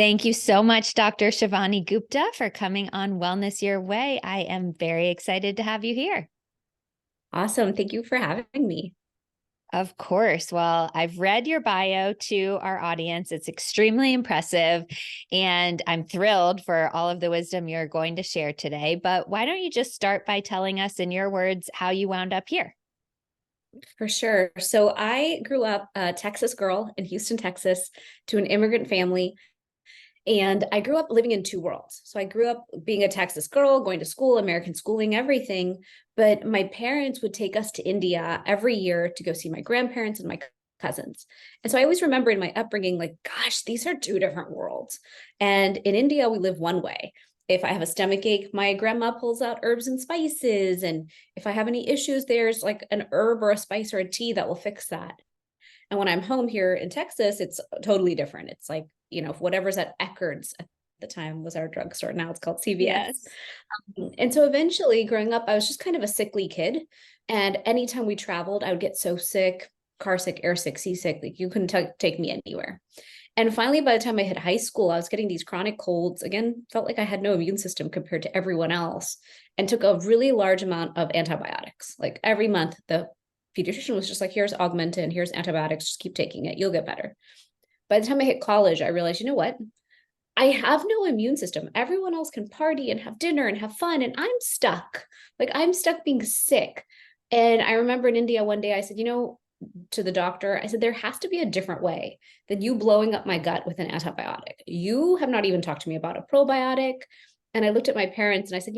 Thank you so much, Dr. Shivani Gupta, for coming on Wellness Your Way. I am very excited to have you here. Awesome. Thank you for having me. Of course. Well, I've read your bio to our audience. It's extremely impressive, and I'm thrilled for all of the wisdom you're going to share today. But why don't you just start by telling us in your words how you wound up here? For sure. So I grew up a Texas girl in Houston, Texas, to an immigrant family. And I grew up living in two worlds. So I grew up being a Texas girl, going to school, American schooling, everything. But my parents would take us to India every year to go see my grandparents and my cousins. And so I always remember in my upbringing, like, gosh, these are two different worlds. And in India, we live one way. If I have a stomach ache, my grandma pulls out herbs and spices. And if I have any issues, there's like an herb or a spice or a tea that will fix that. And when I'm home here in Texas, it's totally different. It's like, whatever's at Eckerd's at the time was our drugstore. Now it's called CVS. Yes. And so eventually growing up, I was just kind of a sickly kid. And anytime we traveled, I would get so sick, car sick, air sick, seasick, like you couldn't take me anywhere. And finally, by the time I hit high school, I was getting these chronic colds. Again, felt like I had no immune system compared to everyone else, and took a really large amount of antibiotics. Like every month, the pediatrician was just like, here's Augmentin, here's antibiotics, just keep taking it, you'll get better. By the time I hit college, I realized, you know what? I have no immune system. Everyone else can party and have dinner and have fun, and I'm stuck. Like I'm stuck being sick. And I remember in India one day, I said, to the doctor, I said, there has to be a different way than you blowing up my gut with an antibiotic. You have not even talked to me about a probiotic. And I looked at my parents and I said,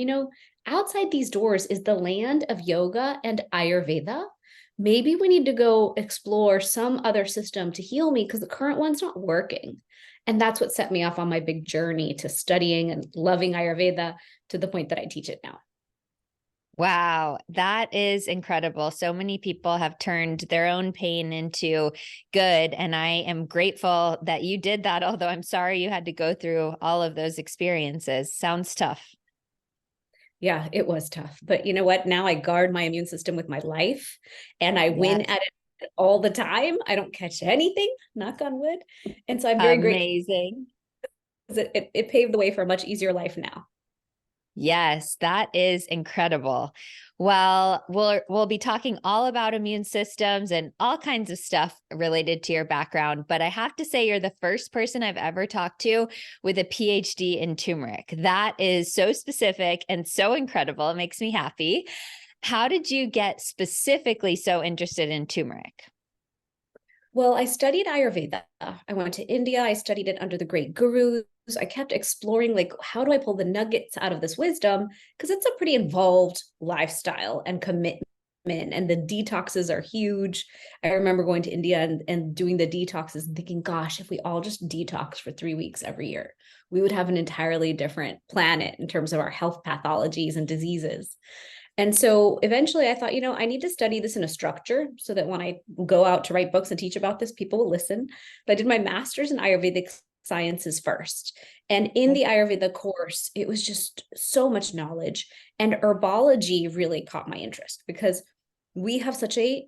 outside these doors is the land of yoga and Ayurveda. Maybe we need to go explore some other system to heal me because the current one's not working. And that's what set me off on my big journey to studying and loving Ayurveda to the point that I teach it now. Wow, that is incredible. So many people have turned their own pain into good, and I am grateful that you did that, although I'm sorry you had to go through all of those experiences. Sounds tough. Yeah, it was tough. But you know what? Now I guard my immune system with my life and I win Yes. at it all the time. I don't catch anything, knock on wood. And so I'm very grateful Amazing. because it paved the way for a much easier life now. Yes, that is incredible. Well, we'll be talking all about immune systems and all kinds of stuff related to your background, but I have to say you're the first person I've ever talked to with a PhD in turmeric. That is so specific and so incredible. It makes me happy. How did you get specifically so interested in turmeric? Well, I studied Ayurveda. I went to India. I studied it under the great gurus. I kept exploring, like, how do I pull the nuggets out of this wisdom? Because it's a pretty involved lifestyle and commitment. And the detoxes are huge. I remember going to India and doing the detoxes and thinking, gosh, if we all just detox for 3 weeks every year, we would have an entirely different planet in terms of our health pathologies and diseases. And so eventually I thought, I need to study this in a structure so that when I go out to write books and teach about this, people will listen. But I did my master's in Ayurvedic sciences first. And in the Ayurveda course, it was just so much knowledge. And herbology really caught my interest because we have such a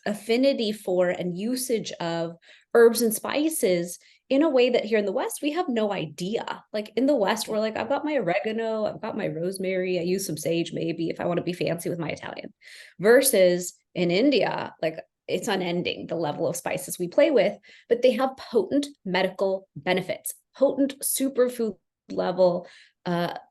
affinity for and usage of herbs and spices in a way that here in the West, we have no idea. Like in the West, we're like, I've got my oregano, I've got my rosemary, I use some sage maybe if I want to be fancy with my Italian. Versus in India, like it's unending the level of spices we play with, but they have potent medical benefits, potent superfood level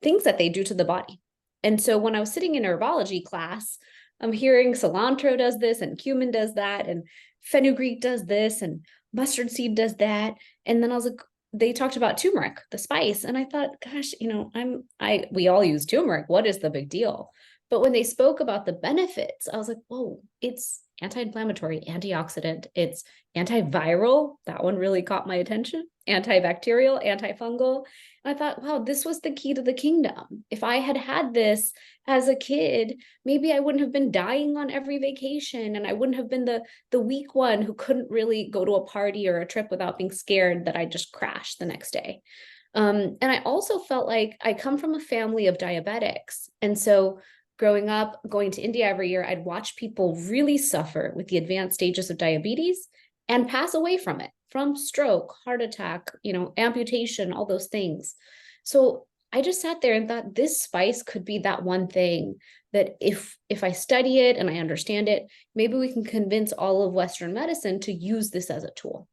things that they do to the body. And so when I was sitting in herbology class, I'm hearing cilantro does this and cumin does that and fenugreek does this and mustard seed does that. And then I was like, they talked about turmeric, the spice. And I thought, gosh, we all use turmeric. What is the big deal? But when they spoke about the benefits, I was like, whoa, it's anti-inflammatory, antioxidant, it's antiviral. That one really caught my attention. Antibacterial, antifungal. And I thought, wow, this was the key to the kingdom. If I had had this as a kid, maybe I wouldn't have been dying on every vacation, and I wouldn't have been the weak one who couldn't really go to a party or a trip without being scared that I just crashed the next day. And I also felt like I come from a family of diabetics, and so growing up, going to India every year, I'd watch people really suffer with the advanced stages of diabetes and pass away from it, from stroke, heart attack, amputation, all those things. So I just sat there and thought this spice could be that one thing that if I study it and I understand it, maybe we can convince all of Western medicine to use this as a tool.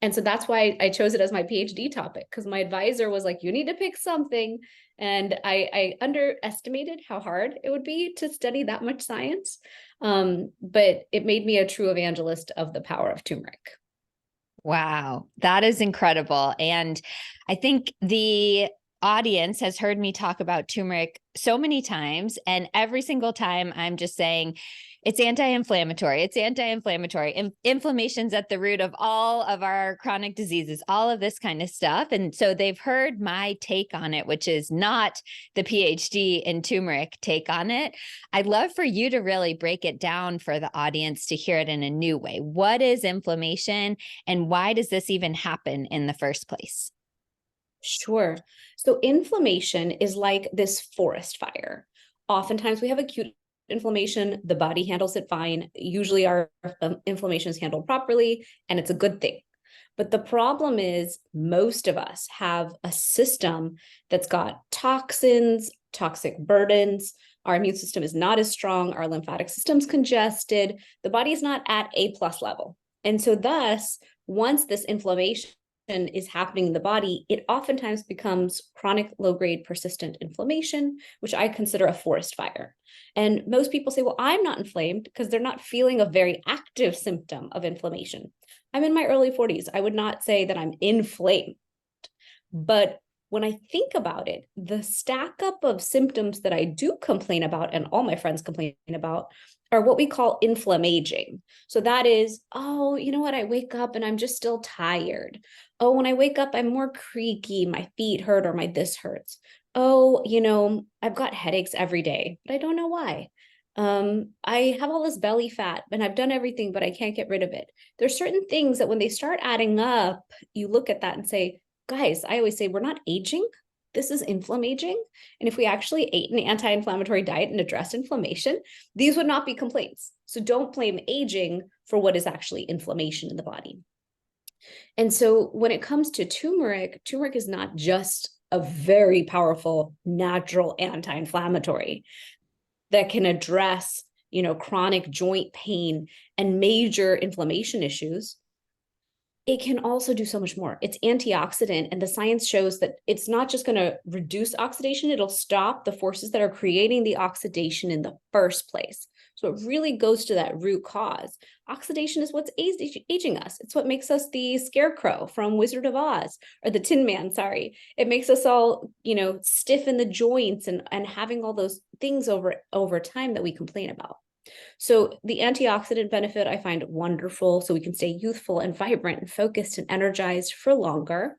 And so that's why I chose it as my PhD topic, because my advisor was like, you need to pick something. And I underestimated how hard it would be to study that much science. But it made me a true evangelist of the power of turmeric. Wow, that is incredible. And I think the audience has heard me talk about turmeric so many times, and every single time I'm just saying it's anti-inflammatory. It's anti-inflammatory. Inflammation's at the root of all of our chronic diseases, all of this kind of stuff. And so they've heard my take on it, which is not the PhD in turmeric take on it. I'd love for you to really break it down for the audience to hear it in a new way. What is inflammation, and why does this even happen in the first place? Sure. So inflammation is like this forest fire. Oftentimes we have acute inflammation, the body handles it fine. Usually our inflammation is handled properly, and it's a good thing. But the problem is most of us have a system that's got toxins, toxic burdens. Our immune system is not as strong. Our lymphatic system's congested. The body's not at A+ level. And so thus, once this inflammation is happening in the body, it oftentimes becomes chronic low-grade persistent inflammation, which I consider a forest fire. And most people say, well, I'm not inflamed, because they're not feeling a very active symptom of inflammation. I'm in my early 40s. I would not say that I'm inflamed. But when I think about it, the stack up of symptoms that I do complain about, and all my friends complain about, are what we call inflammaging. So that is, oh, you know what? I wake up and I'm just still tired. Oh, when I wake up, I'm more creaky. My feet hurt, or my this hurts. Oh, I've got headaches every day, but I don't know why. I have all this belly fat and I've done everything, but I can't get rid of it. There's certain things that when they start adding up, you look at that and say, guys, I always say we're not aging. This is inflammaging. And if we actually ate an anti-inflammatory diet and addressed inflammation, these would not be complaints. So don't blame aging for what is actually inflammation in the body. And so when it comes to turmeric, turmeric is not just a very powerful natural anti-inflammatory that can address, chronic joint pain and major inflammation issues. It can also do so much more. It's antioxidant, and the science shows that it's not just going to reduce oxidation, it'll stop the forces that are creating the oxidation in the first place. So it really goes to that root cause. Oxidation is what's aging us. It's what makes us the scarecrow from Wizard of Oz, or the Tin Man, sorry. It makes us all, stiff in the joints and having all those things over time that we complain about. So the antioxidant benefit I find wonderful, so we can stay youthful and vibrant and focused and energized for longer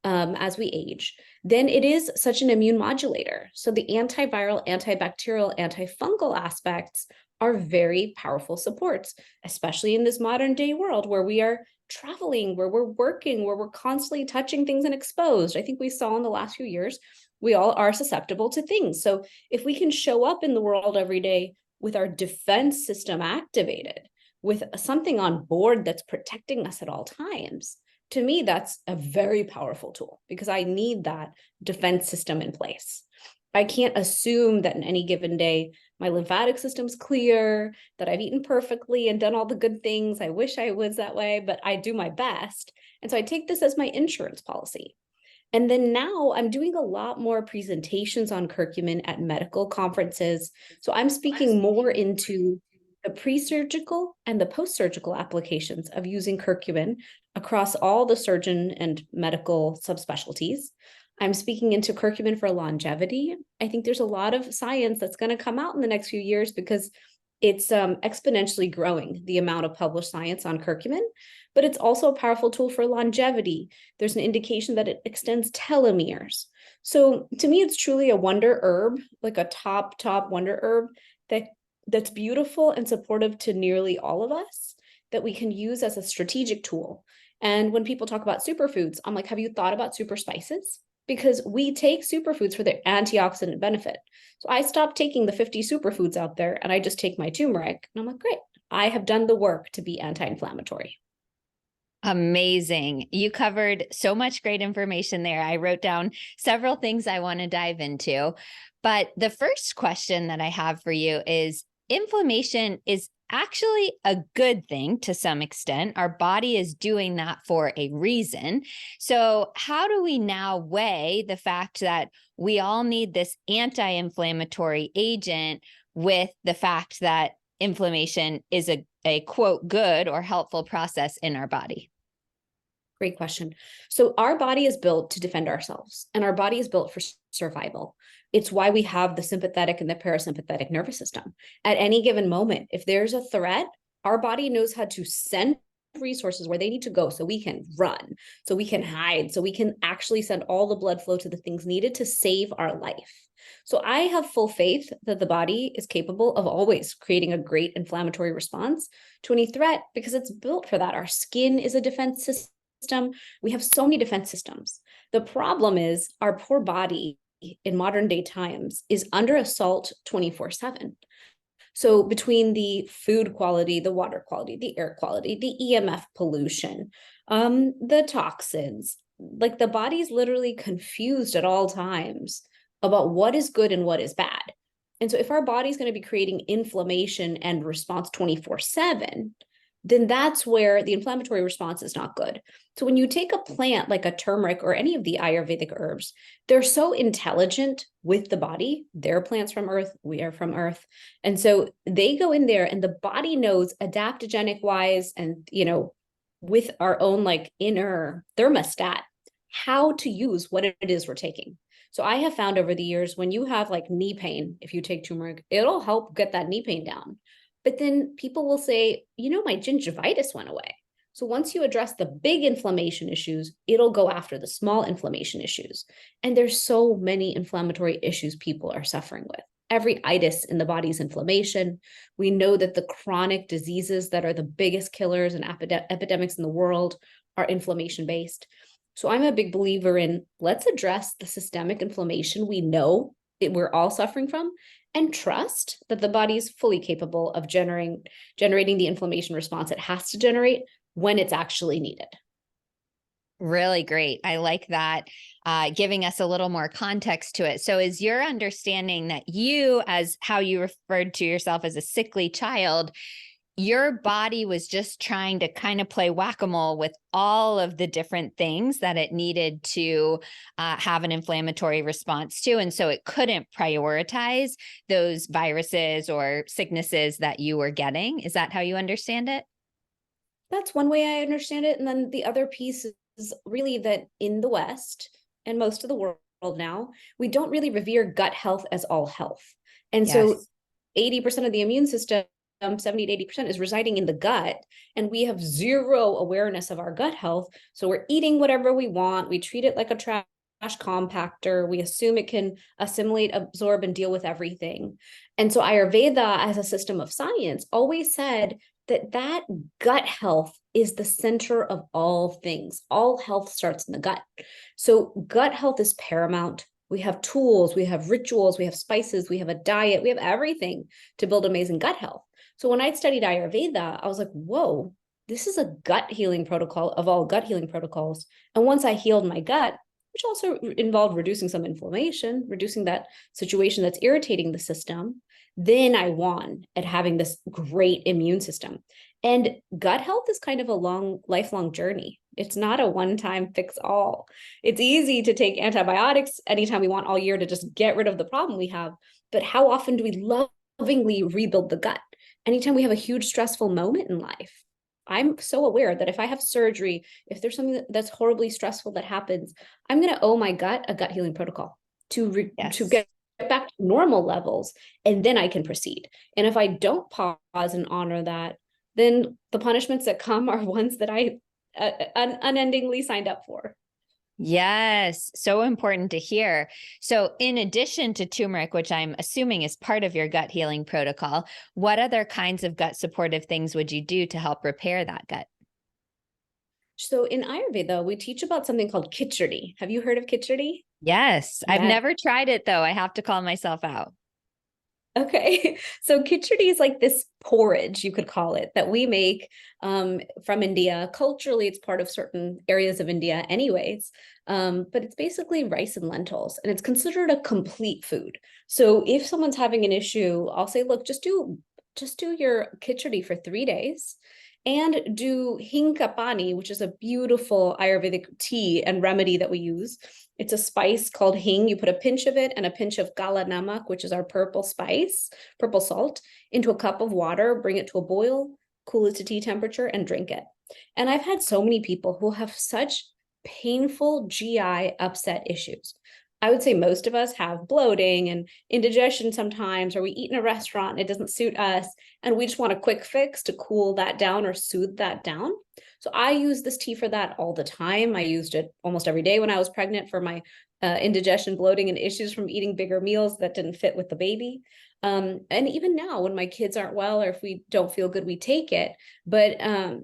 as we age. Then it is such an immune modulator. So the antiviral, antibacterial, antifungal aspects are very powerful supports, especially in this modern day world where we are traveling, where we're working, where we're constantly touching things and exposed. I think we saw in the last few years, we all are susceptible to things. So if we can show up in the world every day with our defense system activated, with something on board that's protecting us at all times, to me, that's a very powerful tool, because I need that defense system in place. I can't assume that in any given day, my lymphatic system's clear, that I've eaten perfectly and done all the good things. I wish I was that way, but I do my best. And so I take this as my insurance policy. And then now I'm doing a lot more presentations on curcumin at medical conferences. So I'm speaking more into the pre-surgical and the post-surgical applications of using curcumin across all the surgeon and medical subspecialties. I'm speaking into curcumin for longevity. I think there's a lot of science that's going to come out in the next few years, because it's exponentially growing, the amount of published science on curcumin, but it's also a powerful tool for longevity. There's an indication that it extends telomeres. So to me, it's truly a wonder herb, like a top wonder herb that's beautiful and supportive to nearly all of us, that we can use as a strategic tool. And when people talk about superfoods, I'm like, have you thought about super spices? Because we take superfoods for their antioxidant benefit. So I stopped taking the 50 superfoods out there, and I just take my turmeric, and I'm like, great, I have done the work to be anti-inflammatory. Amazing. You covered so much great information there. I wrote down several things I want to dive into. But the first question that I have for you is inflammation is actually a good thing to some extent. Our body is doing that for a reason. So, how do we now weigh the fact that we all need this anti-inflammatory agent with the fact that inflammation is a quote good or helpful process in our body? Great question. So our body is built to defend ourselves, and our body is built for survival. It's why we have the sympathetic and the parasympathetic nervous system. At any given moment, if there's a threat, our body knows how to send resources where they need to go so we can run, so we can hide, so we can actually send all the blood flow to the things needed to save our life. So I have full faith that the body is capable of always creating a great inflammatory response to any threat because it's built for that. Our skin is a defense system. We have so many defense systems. The problem is our poor body in modern day times is under assault 24/7. So between the food quality, the water quality, the air quality, the EMF pollution, the toxins, like the body's literally confused at all times about what is good and what is bad. And so if our body's going to be creating inflammation and response 24/7, then that's where the inflammatory response is not good. So when you take a plant like a turmeric or any of the Ayurvedic herbs, they're so intelligent with the body. They're plants from Earth, we are from Earth. And so they go in there and the body knows adaptogenic wise and, with our own like inner thermostat, how to use what it is we're taking. So I have found over the years, when you have like knee pain, if you take turmeric, it'll help get that knee pain down. But then people will say, my gingivitis went away. So once you address the big inflammation issues, it'll go after the small inflammation issues. And there's so many inflammatory issues people are suffering with. Every itis in the body's inflammation. We know that the chronic diseases that are the biggest killers and epidemics in the world are inflammation-based. So I'm a big believer in let's address the systemic inflammation we know that we're all suffering from, and trust that the body is fully capable of generating the inflammation response it has to generate when it's actually needed. Really great. I like that, giving us a little more context to it. So is your understanding that you, as how you referred to yourself as a sickly child, your body was just trying to kind of play whack-a-mole with all of the different things that it needed to have an inflammatory response to. And so it couldn't prioritize those viruses or sicknesses that you were getting. Is that how you understand it? That's one way I understand it. And then the other piece is really that in the West and most of the world now, we don't really revere gut health as all health. And so Yes. 80% of the immune system 70 to 80% is residing in the gut, and we have zero awareness of our gut health. So we're eating whatever we want. We treat it like a trash compactor. We assume it can assimilate, absorb, and deal with everything. And so Ayurveda, as a system of science, always said that gut health is the center of all things. All health starts in the gut. So gut health is paramount. We have tools, we have rituals, we have spices, we have a diet, we have everything to build amazing gut health. So when I studied Ayurveda, I was like, whoa, this is a gut healing protocol of all gut healing protocols. And once I healed my gut, which also involved reducing some inflammation, reducing that situation that's irritating the system, then I won at having this great immune system. And gut health is kind of a lifelong journey. It's not a one-time fix all. It's easy to take antibiotics anytime we want all year to just get rid of the problem we have. But how often do we lovingly rebuild the gut? Anytime we have a huge stressful moment in life. I'm so aware that if I have surgery, if there's something that's horribly stressful that happens, I'm going to owe my gut a gut healing protocol to get back to normal levels, and then I can proceed. And if I don't pause and honor that, then the punishments that come are ones that I unendingly signed up for. Yes, so important to hear. So in addition to turmeric, which I'm assuming is part of your gut healing protocol, what other kinds of gut supportive things would you do to help repair that gut? So in Ayurveda, we teach about something called khichdi. Have you heard of khichdi? Yes, I've Yeah. never tried it though. I have to call myself out. Okay. So khichdi is like this porridge, you could call it, that we make from India. Culturally, it's part of certain areas of India anyways. But it's basically rice and lentils, and it's considered a complete food. So if someone's having an issue, I'll say, look, just do your khichdi for 3 days and do hing ka pani, which is a beautiful Ayurvedic tea and remedy that we use. It's a spice called hing. You put a pinch of it and a pinch of kala namak, which is our purple spice, purple salt, into a cup of water, bring it to a boil, cool it to tea temperature, and drink it. And I've had so many people who have such painful GI upset issues. I would say most of us have bloating and indigestion sometimes, or we eat in a restaurant and it doesn't suit us, and we just want a quick fix to cool that down or soothe that down. So I use this tea for that all the time. I used it almost every day when I was pregnant for my indigestion, bloating, and issues from eating bigger meals that didn't fit with the baby. And even now, when my kids aren't well or if we don't feel good, we take it. But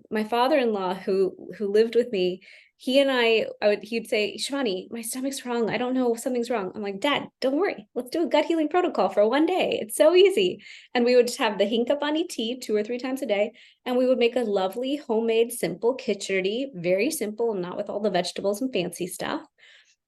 my father-in-law, who lived with me, he and he'd say, Shivani, my stomach's wrong. I don't know if something's wrong. I'm like, Dad, don't worry. Let's do a gut healing protocol for one day. It's so easy. And we would just have the hinkapani tea 2 or 3 times a day. And we would make a lovely homemade, simple khichdi, very simple, not with all the vegetables and fancy stuff.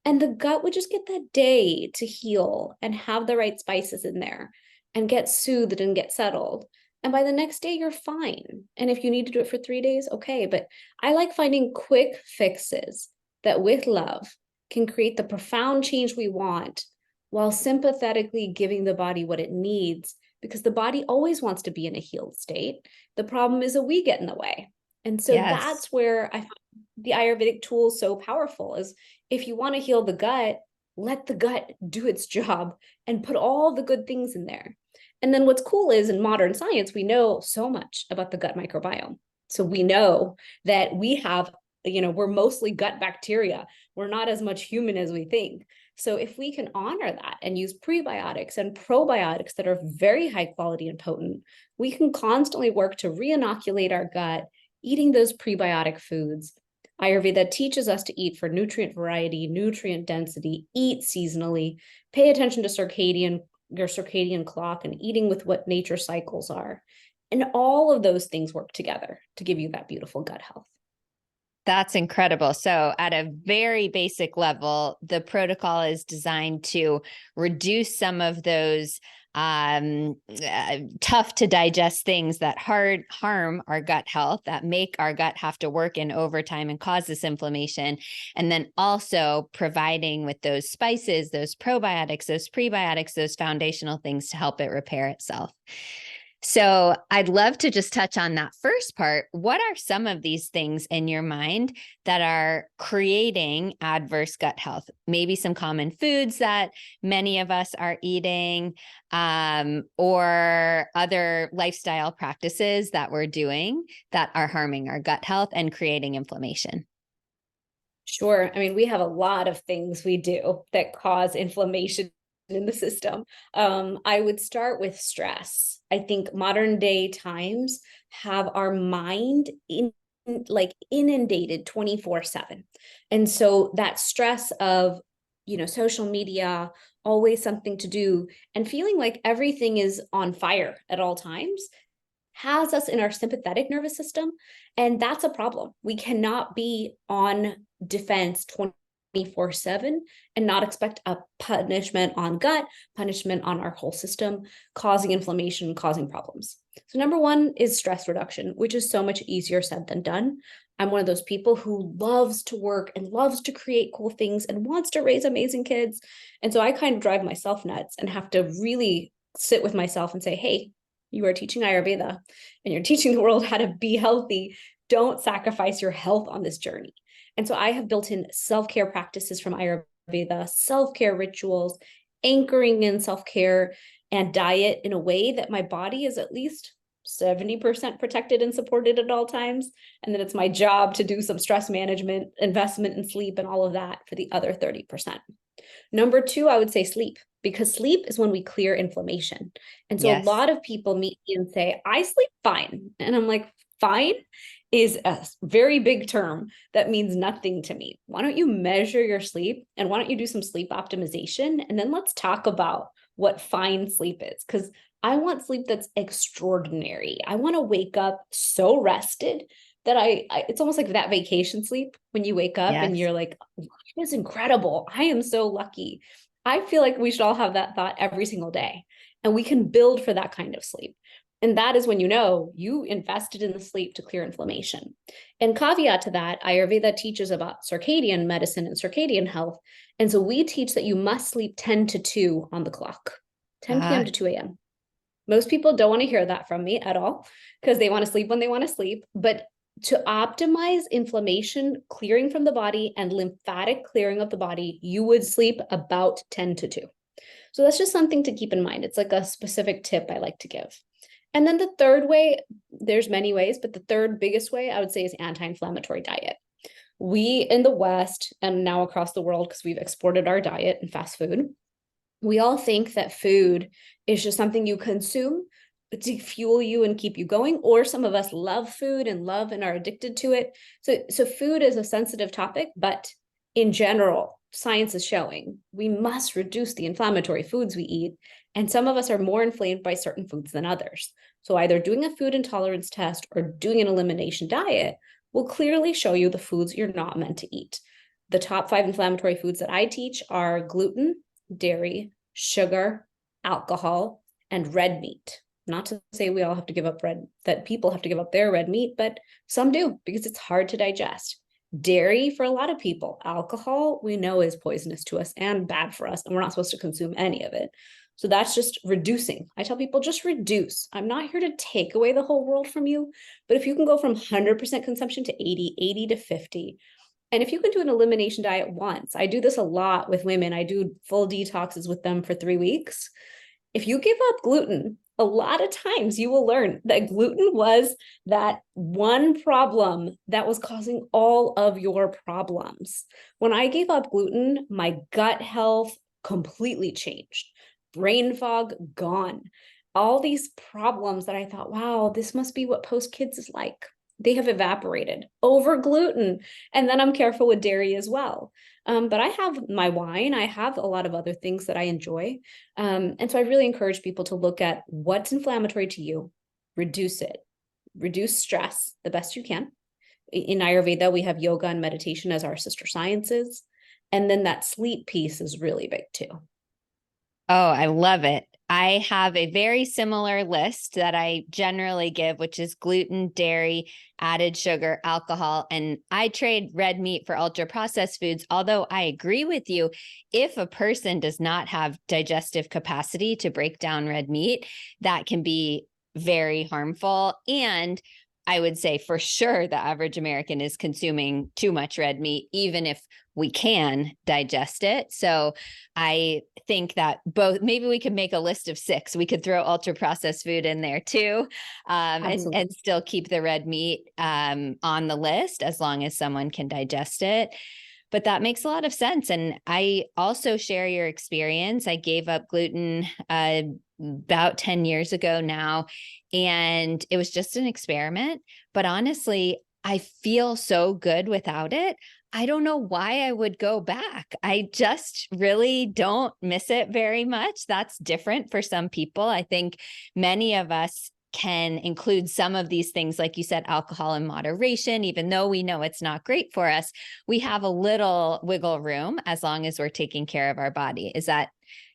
And the gut would just get that day to heal and have the right spices in there and get soothed and get settled. And by the next day, you're fine. And if you need to do it for 3 days, okay. But I like finding quick fixes that with love can create the profound change we want while sympathetically giving the body what it needs, because the body always wants to be in a healed state. The problem is that we get in the way. And so Yes. that's where I find the Ayurvedic tool so powerful is if you want to heal the gut, let the gut do its job and put all the good things in there. And then what's cool is in modern science, we know so much about the gut microbiome. So we know that we have, we're mostly gut bacteria. We're not as much human as we think. So if we can honor that and use prebiotics and probiotics that are very high quality and potent, we can constantly work to re-inoculate our gut, eating those prebiotic foods. Ayurveda teaches us to eat for nutrient variety, nutrient density, eat seasonally, pay attention to your circadian clock and eating with what nature cycles are. And all of those things work together to give you that beautiful gut health. That's incredible. So, at a very basic level, the protocol is designed to reduce some of those tough to digest things that harm our gut health, that make our gut have to work in overtime and cause this inflammation. And then also providing with those spices, those probiotics, those prebiotics, those foundational things to help it repair itself. So I'd love to just touch on that first part. What are some of these things in your mind that are creating adverse gut health? Maybe some common foods that many of us are eating, or other lifestyle practices that we're doing that are harming our gut health and creating inflammation. Sure. I mean, we have a lot of things we do that cause inflammation in the system. I would start with stress. I think modern day times have our mind inundated 24/7. And so that stress of, social media, always something to do, and feeling like everything is on fire at all times has us in our sympathetic nervous system. And that's a problem. We cannot be on defense 24/7 and not expect a punishment on gut, punishment on our whole system, causing inflammation, causing problems. So number one is stress reduction, which is so much easier said than done. I'm one of those people who loves to work and loves to create cool things and wants to raise amazing kids. And so I kind of drive myself nuts and have to really sit with myself and say, hey, you are teaching Ayurveda and you're teaching the world how to be healthy. Don't sacrifice your health on this journey. And so I have built in self-care practices from Ayurveda, self-care rituals, anchoring in self-care and diet in a way that my body is at least 70% protected and supported at all times. And then it's my job to do some stress management, investment in sleep, and all of that for the other 30%. Number two, I would say sleep, because sleep is when we clear inflammation. And so a Yes. lot of people meet me and say, I sleep fine. And I'm like, fine is a very big term that means nothing to me. Why don't you measure your sleep and why don't you do some sleep optimization? And then let's talk about what fine sleep is. Because I want sleep that's extraordinary. I want to wake up so rested that it's almost like that vacation sleep when you wake up and Yes. you're like, life is incredible. I am so lucky. I feel like we should all have that thought every single day. And we can build for that kind of sleep. And that is when you know you invested in the sleep to clear inflammation. And caveat to that, Ayurveda teaches about circadian medicine and circadian health. And so we teach that you must sleep 10 to 2 on the clock, 10 p.m. Ah, to 2 a.m. Most people don't want to hear that from me at all because they want to sleep when they want to sleep. But to optimize inflammation clearing from the body and lymphatic clearing of the body, you would sleep about 10 to 2. So that's just something to keep in mind. It's like a specific tip I like to give. And then the third way, there's many ways, but the third biggest way I would say is anti-inflammatory diet. We in the West and now across the world, because we've exported our diet and fast food, we all think that food is just something you consume to fuel you and keep you going, or some of us love food and love and are addicted to it. So food is a sensitive topic, but in general, science is showing we must reduce the inflammatory foods we eat. And some of us are more inflamed by certain foods than others. So either doing a food intolerance test or doing an elimination diet will clearly show you the foods you're not meant to eat. The top 5 inflammatory foods that I teach are gluten, dairy, sugar, alcohol, and red meat. Not to say we all have to give up that people have to give up their red meat, but some do because it's hard to digest. Dairy for a lot of people, alcohol we know is poisonous to us and bad for us, and we're not supposed to consume any of it. So that's just reducing. I tell people just reduce. I'm not here to take away the whole world from you, but if you can go from 100% consumption to 80 to 50, and if you can do an elimination diet once, I do this a lot with women. I do full detoxes with them for 3 weeks. If you give up gluten, a lot of times you will learn that gluten was that one problem that was causing all of your problems. When I gave up gluten, my gut health completely changed. Brain fog gone. All these problems that I thought, wow, this must be what post kids is like. They have evaporated over gluten. And then I'm careful with dairy as well. But I have my wine. I have a lot of other things that I enjoy. And so I really encourage people to look at what's inflammatory to you, reduce it, reduce stress the best you can. In Ayurveda, we have yoga and meditation as our sister sciences. And then that sleep piece is really big too. oh, I love it. I have a very similar list that I generally give, which is gluten, dairy, added sugar, alcohol, and I trade red meat for ultra processed foods. Although I agree with you, if a person does not have digestive capacity to break down red meat, that can be very harmful. And I would say for sure the average American is consuming too much red meat, even if we can digest it. So I think that both, maybe we could make a list of 6. We could throw ultra processed food in there too, and still keep the red meat on the list as long as someone can digest it. But that makes a lot of sense. And I also share your experience. I gave up gluten about 10 years ago now, and it was just an experiment. But honestly, I feel so good without it. I don't know why I would go back. I just really don't miss it very much. That's different for some people. I think many of us can include some of these things, like you said, alcohol in moderation, even though we know it's not great for us. We have a little wiggle room as long as we're taking care of our body. Is that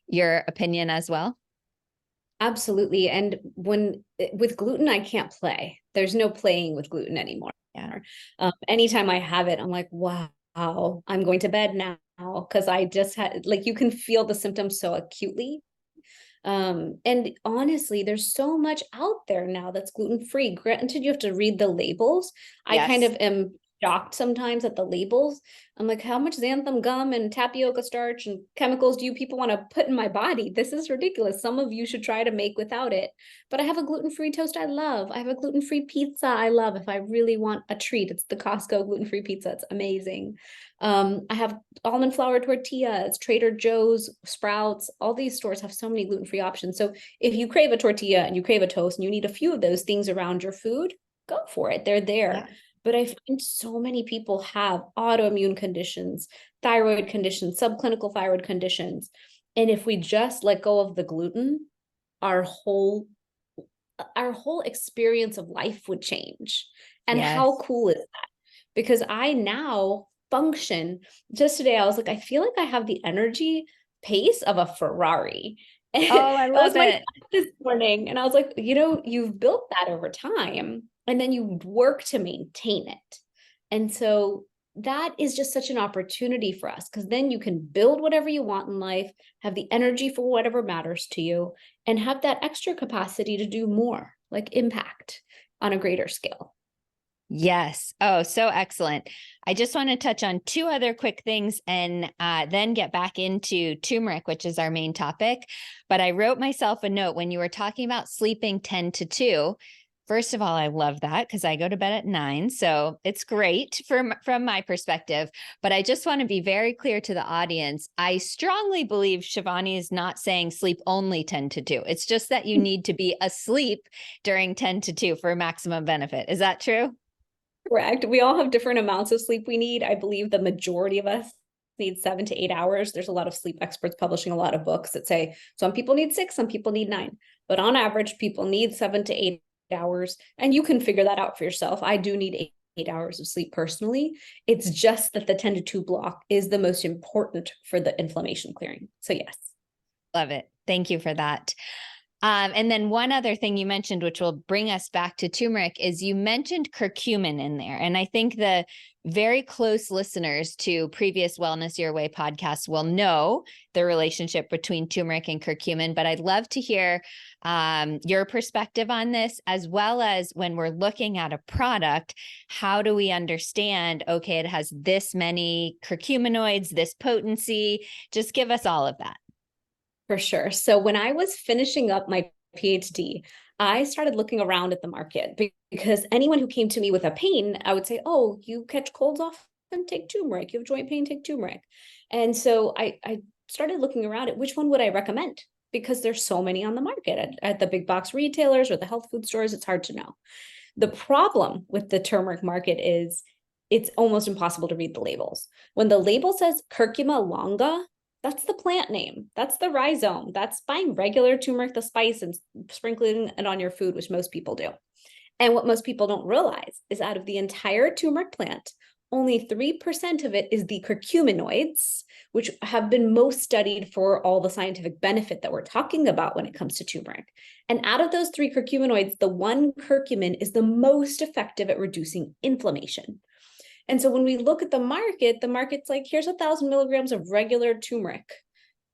your opinion as well? Absolutely. And with gluten, I can't play. There's no playing with gluten anymore. Yeah. Anytime I have it, I'm like, wow, I'm going to bed now because I just had, like, you can feel the symptoms so acutely. And honestly, there's so much out there now that's gluten-free. Granted, you have to read the labels. I kind Yes. of am shocked sometimes at the labels. I'm like, how much xanthan gum and tapioca starch and chemicals do you people want to put in my body? This is ridiculous. Some of you should try to make without it. But I have a gluten-free toast I love. I have a gluten-free pizza I love. If I really want a treat, it's the Costco gluten-free pizza. It's amazing. I have almond flour tortillas, Trader Joe's, Sprouts. All these stores have so many gluten-free options. So if you crave a tortilla and you crave a toast and you need a few of those things around your food, go for it. They're there. Yeah. But I find so many people have autoimmune conditions, thyroid conditions, subclinical thyroid conditions. And if we just let go of the gluten, our whole experience of life would change. And how Yes. cool is that? Because I now function. Just today, I was like, I feel like I have the energy pace of a Ferrari. And Oh, I that was love my it. thought this morning. And I was like, you've built that over time, and then you work to maintain it. And so that is just such an opportunity for us, because then you can build whatever you want in life, have the energy for whatever matters to you, and have that extra capacity to do more, like impact on a greater scale. Yes. Oh, so excellent. I just want to touch on two other quick things and then get back into turmeric, which is our main topic. But I wrote myself a note when you were talking about sleeping 10 to 2. First of all, I love that because I go to bed at 9. So it's great from my perspective. But I just want to be very clear to the audience. I strongly believe Shivani is not saying sleep only 10 to 2. It's just that you need to be asleep during 10 to 2 for maximum benefit. Is that true? Correct. We all have different amounts of sleep we need. I believe the majority of us need 7 to 8 hours. There's a lot of sleep experts publishing a lot of books that say some people need 6, some people need 9. But on average, people need 7 to 8 hours. And you can figure that out for yourself. I do need 8 hours of sleep personally. It's just that the 10 to 2 block is the most important for the inflammation clearing. So, yes. Love it. Thank you for that. And then one other thing you mentioned, which will bring us back to turmeric, is you mentioned curcumin in there. And I think the very close listeners to previous Wellness Your Way podcasts will know the relationship between turmeric and curcumin. But I'd love to hear your perspective on this, as well as when we're looking at a product, how do we understand, okay, it has this many curcuminoids, this potency? Just give us all of that. For sure. So when I was finishing up my PhD, I started looking around at the market, because anyone who came to me with a pain, I would say, oh, you catch colds often, take turmeric. You have joint pain, take turmeric. And so I started looking around at which one would I recommend, because there's so many on the market at the big box retailers or the health food stores. It's hard to know. The problem with the turmeric market is it's almost impossible to read the labels. When the label says curcuma longa, that's the plant name. That's the rhizome. That's buying regular turmeric, the spice, and sprinkling it on your food, which most people do. And what most people don't realize is out of the entire turmeric plant, only 3% of it is the curcuminoids, which have been most studied for all the scientific benefit that we're talking about when it comes to turmeric. And out of those 3 curcuminoids, the one curcumin is the most effective at reducing inflammation. And so when we look at the market's like, here's 1,000 milligrams of regular turmeric.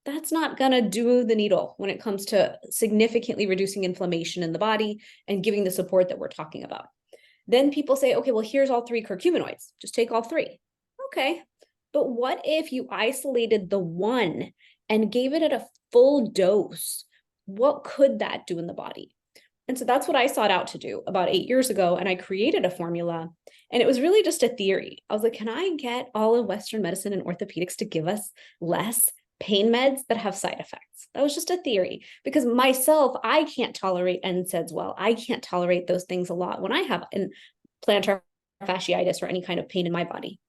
That's not going to do the needle when it comes to significantly reducing inflammation in the body and giving the support that we're talking about. Then people say, okay, well, here's all 3 curcuminoids. Just take all 3. Okay. But what if you isolated the one and gave it at a full dose? What could that do in the body? And so that's what I sought out to do about 8 years ago. And I created a formula, and it was really just a theory. I was like, can I get all of Western medicine and orthopedics to give us less pain meds that have side effects? That was just a theory, because myself, I can't tolerate NSAIDs well. I can't tolerate those things a lot when I have plantar fasciitis or any kind of pain in my body.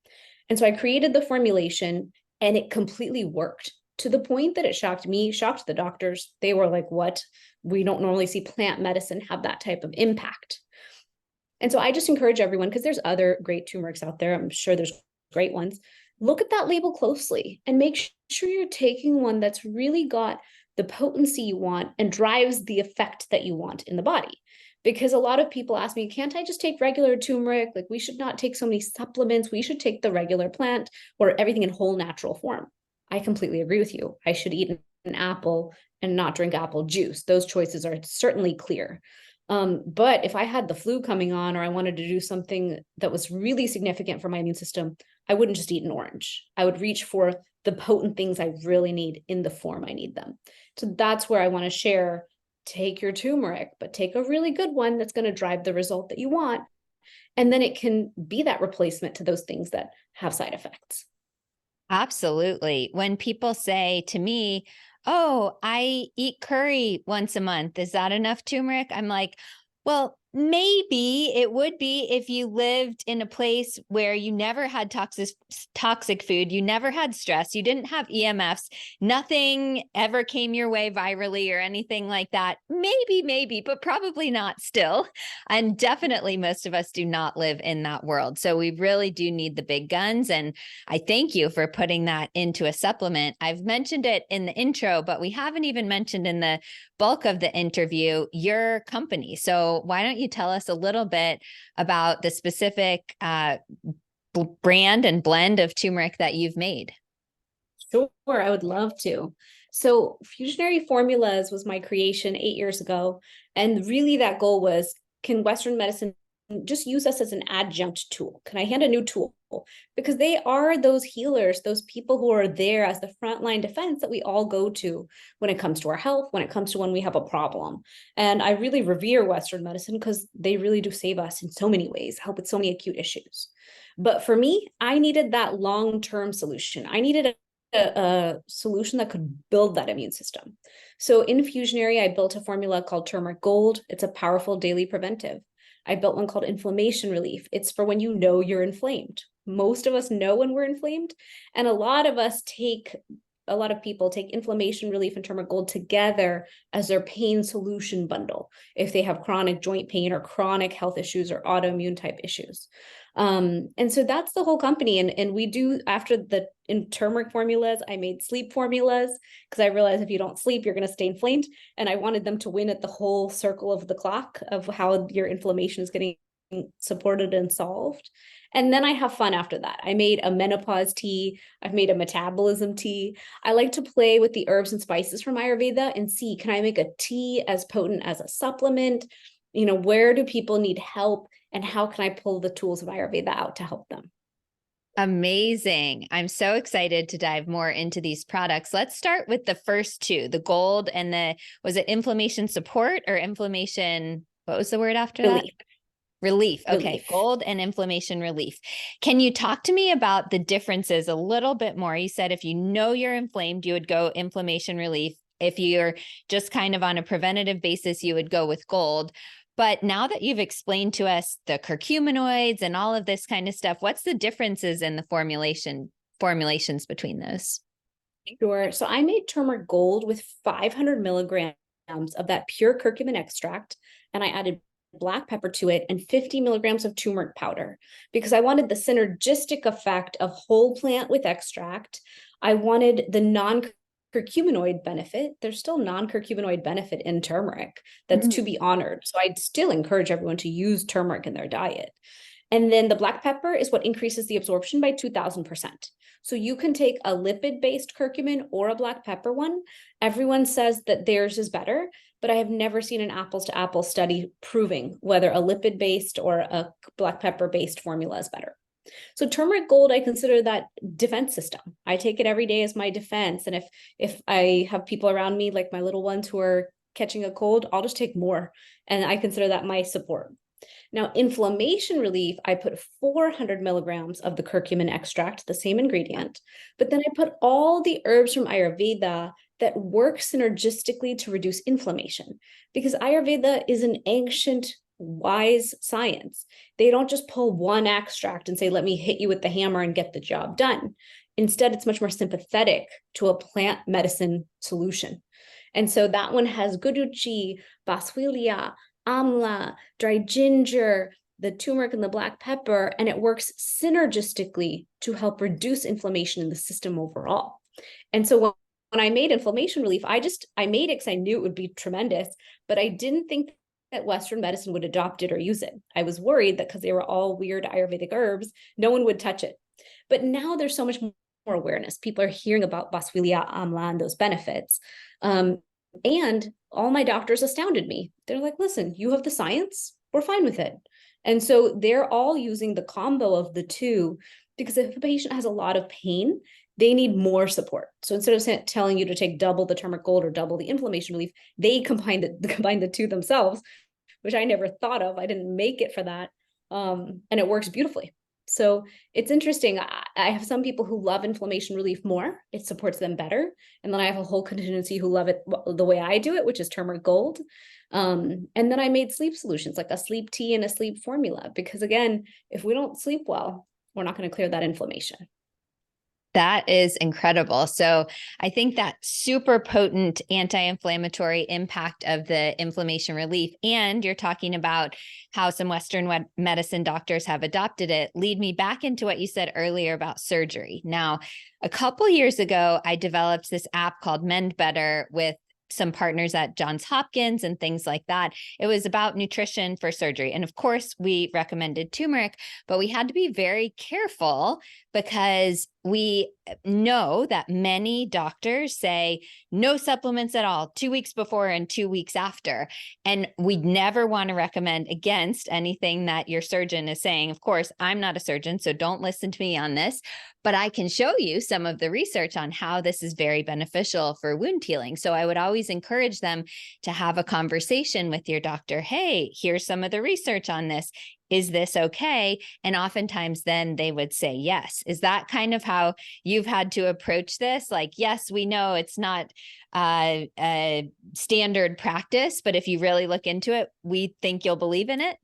And so I created the formulation, and it completely worked, to the point that it shocked me, shocked the doctors. They were like, what? We don't normally see plant medicine have that type of impact. And so I just encourage everyone, because there's other great turmerics out there. I'm sure there's great ones. Look at that label closely and make sure you're taking one that's really got the potency you want and drives the effect that you want in the body. Because a lot of people ask me, can't I just take regular turmeric? Like, we should not take so many supplements. We should take the regular plant or everything in whole natural form. I completely agree with you. I should eat an apple and not drink apple juice. Those choices are certainly clear. But if I had the flu coming on, or I wanted to do something that was really significant for my immune system, I wouldn't just eat an orange. I would reach for the potent things I really need in the form I need them. So that's where I want to share. Take your turmeric, but take a really good one that's going to drive the result that you want. And then it can be that replacement to those things that have side effects. Absolutely. When people say to me, oh, I eat curry once a month, is that enough turmeric? I'm like, well, Maybe it would be if you lived in a place where you never had toxic food, you never had stress, you didn't have EMFs, nothing ever came your way virally or anything like that. Maybe, but probably not still. And definitely most of us do not live in that world. So we really do need the big guns. And I thank you for putting that into a supplement. I've mentioned it in the intro, but we haven't even mentioned in the bulk of the interview your company. So why don't you tell us a little bit about the specific brand and blend of turmeric that you've made? Sure, I would love to. So, Fusionary Formulas was my creation 8 years ago. And really, that goal was, can Western medicine just use us as an adjunct tool? Can I hand a new tool? Because they are those healers, those people who are there as the frontline defense that we all go to when it comes to our health, when it comes to when we have a problem. And I really revere Western medicine because they really do save us in so many ways, help with so many acute issues. But for me, I needed that long-term solution. I needed a solution that could build that immune system. So in Fusionary, I built a formula called Turmeric Gold. It's a powerful daily preventive. I built one called Inflammation Relief. It's for when you know you're inflamed. Most of us know when we're inflamed, and a lot of people take Inflammation Relief and Turmeric Gold together as their pain solution bundle if they have chronic joint pain or chronic health issues or autoimmune type issues. And so that's the whole company. And we do, after in turmeric formulas, I made sleep formulas because I realized if you don't sleep, you're going to stay inflamed. And I wanted them to win at the whole circle of the clock of how your inflammation is getting supported and solved. And then I have fun after that. I made a menopause tea. I've made a metabolism tea. I like to play with the herbs and spices from Ayurveda and see, can I make a tea as potent as a supplement? Where do people need help? And how can I pull the tools of Ayurveda out to help them? Amazing. I'm so excited to dive more into these products. Let's start with the first two, the gold and was it inflammation support or inflammation? What was the word after that? Relief. Relief. Okay. Relief. Gold and inflammation relief. Can you talk to me about the differences a little bit more? You said if you know you're inflamed, you would go inflammation relief. If you're just kind of on a preventative basis, you would go with gold. But now that you've explained to us the curcuminoids and all of this kind of stuff, what's the differences in the formulations between those? Sure. So I made turmeric gold with 500 milligrams of that pure curcumin extract, and I added black pepper to it and 50 milligrams of turmeric powder because I wanted the synergistic effect of whole plant with extract. I wanted the non-curcuminoid benefit. There's still non-curcuminoid benefit in turmeric that's to be honored. So I'd still encourage everyone to use turmeric in their diet. And then the black pepper is what increases the absorption by 2000%. So you can take a lipid-based curcumin or a black pepper one. Everyone says that theirs is better, but I have never seen an apples to apples study proving whether a lipid-based or a black pepper-based formula is better. So turmeric gold, I consider that defense system. I take it every day as my defense. And if I have people around me, like my little ones who are catching a cold, I'll just take more. And I consider that my support. Now, inflammation relief, I put 400 milligrams of the curcumin extract, the same ingredient, but then I put all the herbs from Ayurveda that work synergistically to reduce inflammation, because Ayurveda is an ancient, wise science. They don't just pull one extract and say, let me hit you with the hammer and get the job done. Instead, it's much more sympathetic to a plant medicine solution. And so that one has guduchi, boswellia, amla, dry ginger, the turmeric and the black pepper, and it works synergistically to help reduce inflammation in the system overall. And so when I made inflammation relief, I made it because I knew it would be tremendous, but I didn't think that Western medicine would adopt it or use it. I was worried that because they were all weird Ayurvedic herbs, no one would touch it. But now there's so much more awareness. People are hearing about boswellia, amla, and those benefits. And all my doctors astounded me. They're like, listen, you have the science, we're fine with it. And so they're all using the combo of the two, because if a patient has a lot of pain, they need more support. So instead of telling you to take double the turmeric gold or double the inflammation relief, they combine the two themselves, which I never thought of. I didn't make it for that. And it works beautifully. So it's interesting. I have some people who love inflammation relief more. It supports them better. And then I have a whole contingency who love it the way I do it, which is turmeric gold. And then I made sleep solutions like a sleep tea and a sleep formula, because again, if we don't sleep well, we're not going to clear that inflammation. That is incredible. So I think that super potent anti-inflammatory impact of the inflammation relief, and you're talking about how some Western medicine doctors have adopted it, lead me back into what you said earlier about surgery. Now, a couple years ago, I developed this app called Mend Better with some partners at Johns Hopkins and things like that. It was about nutrition for surgery. And of course, we recommended turmeric, but we had to be very careful because we know that many doctors say no supplements at all 2 weeks before and 2 weeks after. And we never want to recommend against anything that your surgeon is saying. Of course, I'm not a surgeon, so don't listen to me on this, but I can show you some of the research on how this is very beneficial for wound healing. So I would always encourage them to have a conversation with your doctor. Hey, here's some of the research on this. Is this okay? And oftentimes then they would say yes. Is that kind of how you've had to approach this? Like, yes, we know it's not standard practice, but if you really look into it, we think you'll believe in it.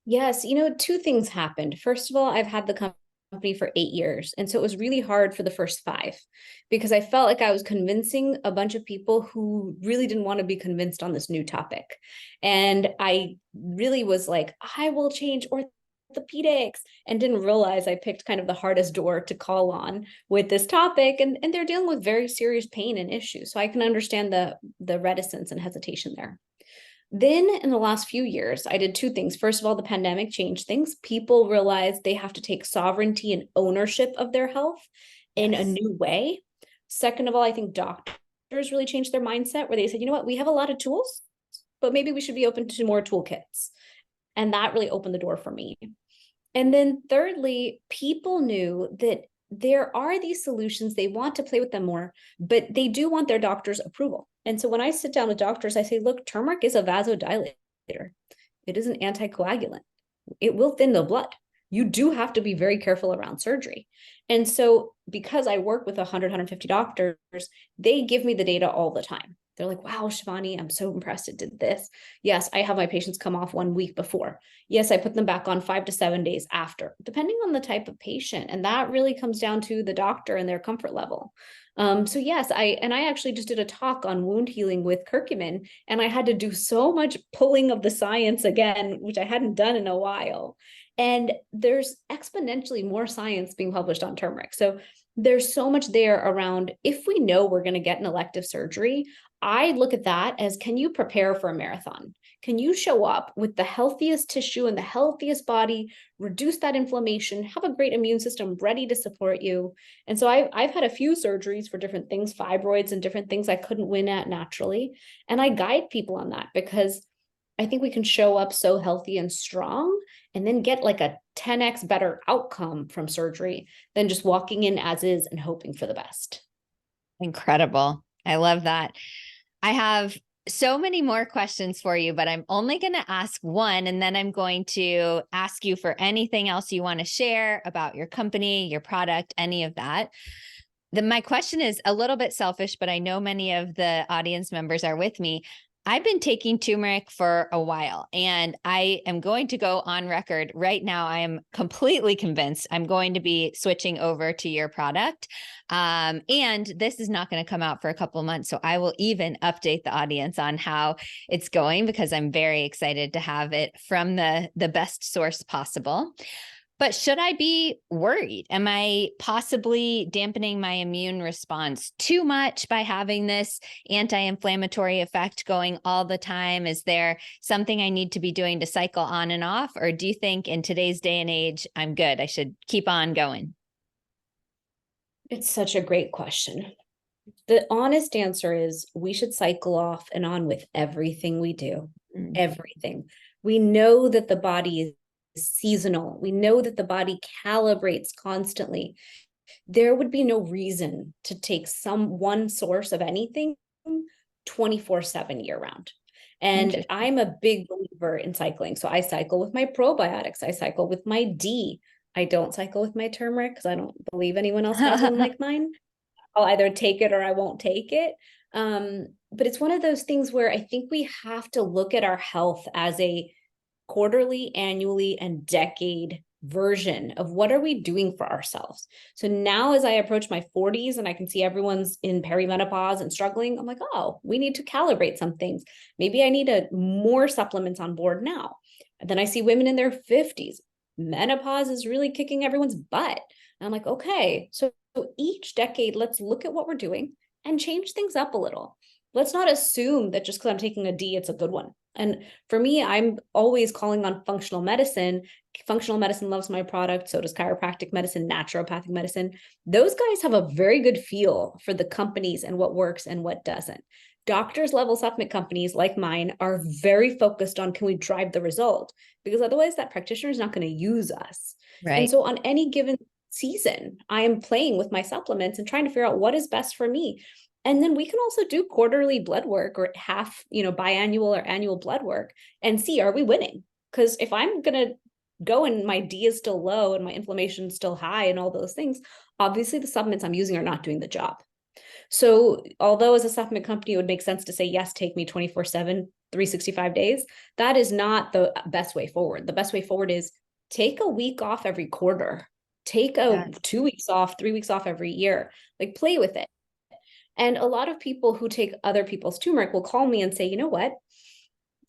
Yes, two things happened. First of all, I've had the company for 8 years. And so it was really hard for the first 5 because I felt like I was convincing a bunch of people who really didn't want to be convinced on this new topic. And I really was like, I will change orthopedics, and didn't realize I picked kind of the hardest door to call on with this topic. And they're dealing with very serious pain and issues. So I can understand the reticence and hesitation there. Then in the last few years, I did 2 things. First of all, the pandemic changed things. People realized they have to take sovereignty and ownership of their health in a new way. Second of all, I think doctors really changed their mindset where they said, you know what, we have a lot of tools, but maybe we should be open to more toolkits. And that really opened the door for me. And then thirdly, people knew that there are these solutions, they want to play with them more, but they do want their doctor's approval. And so when I sit down with doctors, I say, look, turmeric is a vasodilator. It is an anticoagulant. It will thin the blood. You do have to be very careful around surgery. And so because I work with 100, 150 doctors, they give me the data all the time. They're like, wow, Shivani, I'm so impressed it did this. Yes, I have my patients come off 1 week before. Yes, I put them back on 5 to 7 days after, depending on the type of patient. And that really comes down to the doctor and their comfort level. So yes, I actually just did a talk on wound healing with curcumin, and I had to do so much pulling of the science again, which I hadn't done in a while. And there's exponentially more science being published on turmeric. So there's so much there around if we know we're going to get an elective surgery. I look at that as, can you prepare for a marathon? Can you show up with the healthiest tissue and the healthiest body, reduce that inflammation, have a great immune system ready to support you? And so I've had a few surgeries for different things, fibroids and different things I couldn't win at naturally. And I guide people on that because I think we can show up so healthy and strong and then get like a 10x better outcome from surgery than just walking in as is and hoping for the best. Incredible. I love that. I have so many more questions for you, but I'm only going to ask one, and then I'm going to ask you for anything else you want to share about your company, your product, any of that. My question is a little bit selfish, but I know many of the audience members are with me. I've been taking turmeric for a while, and I am going to go on record right now. I am completely convinced I'm going to be switching over to your product. And this is not going to come out for a couple of months. So I will even update the audience on how it's going because I'm very excited to have it from the best source possible. But should I be worried? Am I possibly dampening my immune response too much by having this anti-inflammatory effect going all the time? Is there something I need to be doing to cycle on and off? Or do you think in today's day and age, I'm good, I should keep on going? It's such a great question. The honest answer is we should cycle off and on with everything we do, everything. We know that the body is seasonal. We know that the body calibrates constantly. There would be no reason to take one source of anything 24/7 year round. And I'm a big believer in cycling. So I cycle with my probiotics. I cycle with my D. I don't cycle with my turmeric because I don't believe anyone else has one like mine. I'll either take it or I won't take it. But it's one of those things where I think we have to look at our health as a quarterly, annually, and decade version of what are we doing for ourselves. So now as I approach my 40s and I can see everyone's in perimenopause and struggling, I'm like, oh, we need to calibrate some things. Maybe I need more supplements on board now. And then I see women in their 50s. Menopause is really kicking everyone's butt. And I'm like, okay, so each decade, let's look at what we're doing and change things up a little. Let's not assume that just because I'm taking a D, it's a good one. And for me, I'm always calling on functional medicine. Functional medicine loves my product. So does chiropractic medicine, naturopathic medicine. Those guys have a very good feel for the companies and what works and what doesn't. Doctors level supplement companies like mine are very focused on, can we drive the result? Because otherwise that practitioner is not going to use us. And Right. so on any given season, I am playing with my supplements and trying to figure out what is best for me. And then we can also do quarterly blood work or biannual or annual blood work and see, are we winning? Because if I'm going to go and my D is still low and my inflammation is still high and all those things, obviously the supplements I'm using are not doing the job. So although as a supplement company, it would make sense to say, yes, take me 24/7, 365 days, that is not the best way forward. The best way forward is take a week off every quarter, take Yes. 2 weeks off, 3 weeks off every year, like play with it. And a lot of people who take other people's turmeric will call me and say, you know what?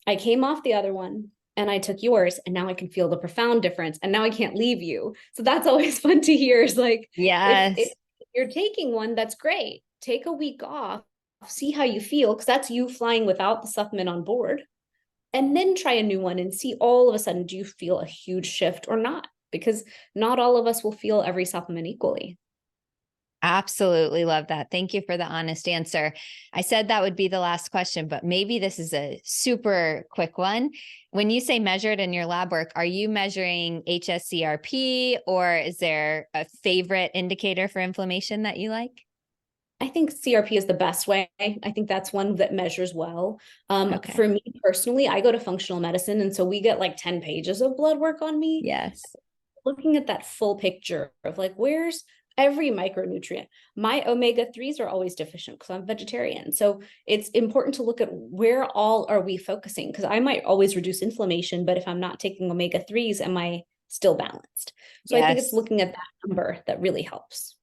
I came off the other one and I took yours and now I can feel the profound difference and now I can't leave you. So that's always fun to hear is like, if Yes. you're taking one, that's great. Take a week off, see how you feel, because that's you flying without the supplement on board. And then try a new one and see all of a sudden, do you feel a huge shift or not? Because not all of us will feel every supplement equally. Absolutely love that. Thank you for the honest answer. I said that would be the last question, but maybe this is a super quick one. When you say measured in your lab work, are you measuring HSCRP or is there a favorite indicator for inflammation that you like? I think CRP is the best way. I think that's one that measures well. Okay. For me personally, I go to functional medicine. And so we get like 10 pages of blood work on me, Yes. looking at that full picture of like, where's every micronutrient. My omega-3s are always deficient because I'm vegetarian. So it's important to look at where all are we focusing, because I might always reduce inflammation, but if I'm not taking omega-3s, am I still balanced? So I think it's Yes. looking at that number that really helps.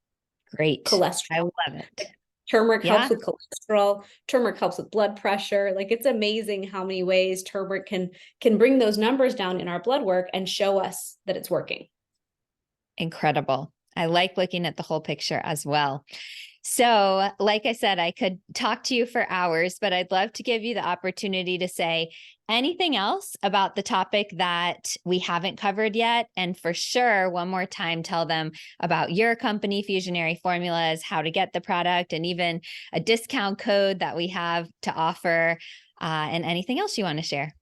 Great. I Cholesterol. love it. Turmeric helps Yeah. with cholesterol. Turmeric helps with blood pressure. Like it's amazing how many ways turmeric can bring those numbers down in our blood work and show us that it's working. Incredible. I like looking at the whole picture as well. So, like I said, I could talk to you for hours, but I'd love to give you the opportunity to say anything else about the topic that we haven't covered yet. And for sure, one more time, tell them about your company, Fusionary Formulas, how to get the product, and even a discount code that we have to offer, and anything else you want to share.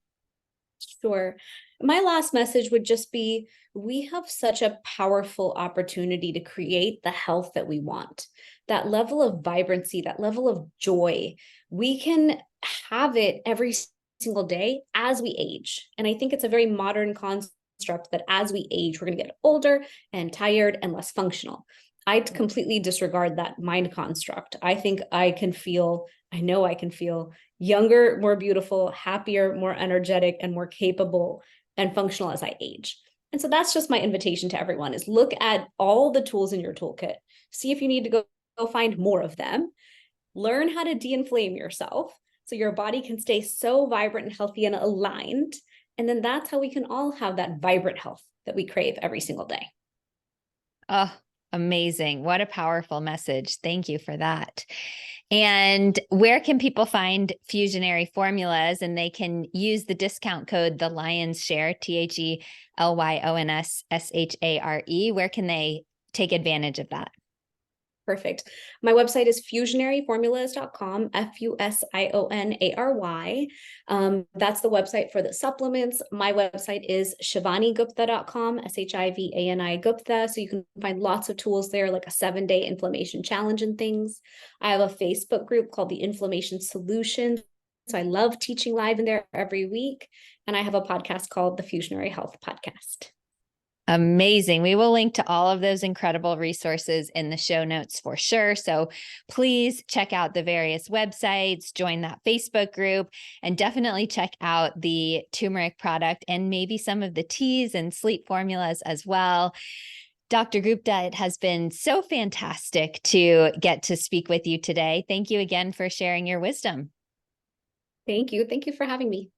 Sure. My last message would just be, we have such a powerful opportunity to create the health that we want. That level of vibrancy, that level of joy, we can have it every single day as we age. And I think it's a very modern construct that as we age, we're going to get older and tired and less functional. I completely disregard that mind construct. I think I know I can feel younger, more beautiful, happier, more energetic, and more capable and functional as I age. And so that's just my invitation to everyone is look at all the tools in your toolkit. See if you need to go find more of them. Learn how to de-inflame yourself so your body can stay so vibrant and healthy and aligned. And then that's how we can all have that vibrant health that we crave every single day. Oh, amazing. What a powerful message. Thank you for that. And where can people find Fusionary Formulas? And they can use the discount code, the Lions Share, THELYONSSHARE. Where can they take advantage of that? Perfect. My website is fusionaryformulas.com, Fusionary. That's the website for the supplements. My website is shivanigupta.com, Shivani Gupta. So you can find lots of tools there, like a 7-day inflammation challenge and things. I have a Facebook group called the Inflammation Solution. So I love teaching live in there every week. And I have a podcast called the Fusionary Health Podcast. Amazing. We will link to all of those incredible resources in the show notes for sure. So please check out the various websites, join that Facebook group, and definitely check out the turmeric product and maybe some of the teas and sleep formulas as well. Dr. Gupta, it has been so fantastic to get to speak with you today. Thank you again for sharing your wisdom. Thank you. Thank you for having me.